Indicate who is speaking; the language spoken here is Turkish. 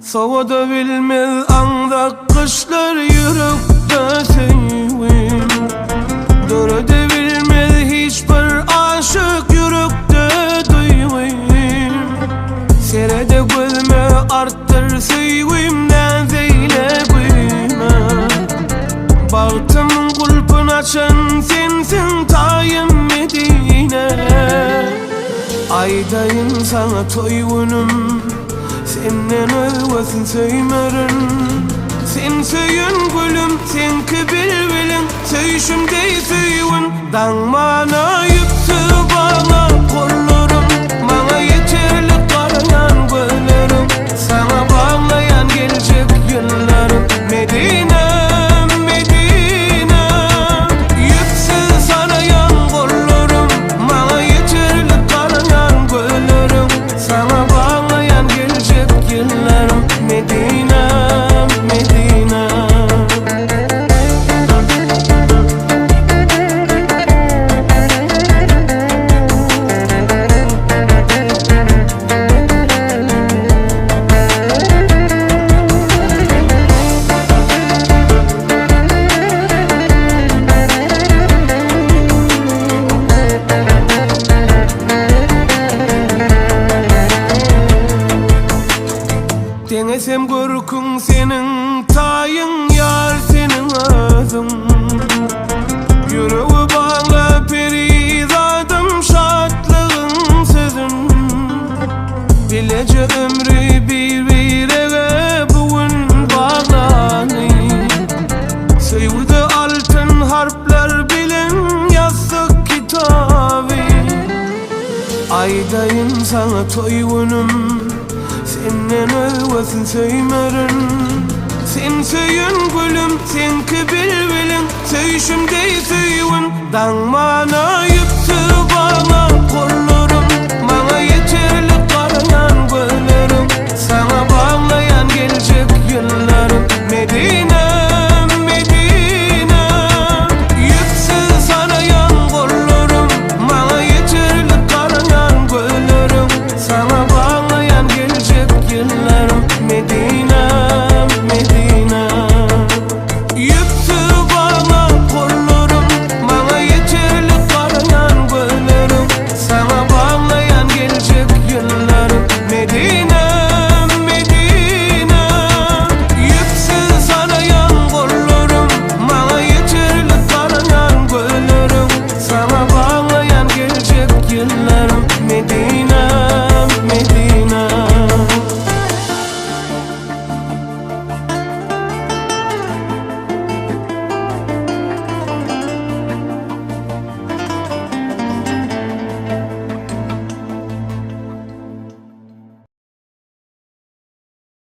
Speaker 1: Soğuda bilmez anda kışlar yürekte sevim. Dörde bilmez hiçbir aşık yürekte duyuyum. Serede gözme arttır sevimden zeylebime. Bağıtımın kulpun açan sensin tayım Medine. Aydayın sana toyunum, senden ölmesin söymerin. Sen söyün gülüm, sen ki bilbilin, söyüşümde söyün. Dağmana yüksü bana kollarım, bana yeterli karayan güllerim. Sana bağlayan gelecek yıllarım Medine. Denesem görkün senin tayın yar senin ağzın. Yüreği bağla perizadım şartlığın sözün. Bilece ömrü birbirine bugün bağlanı. Sevdi altın harfler bilen yazdık kitabı. Aydayım sana toyunum, senden ölmesin söymerin. Sen söyün gülüm, sen ki bilbilin, söyüşümde söyün. Dağmana yüksü bana kollarım, bana yeterli karayan güllerim. Sana bağlayan gelecek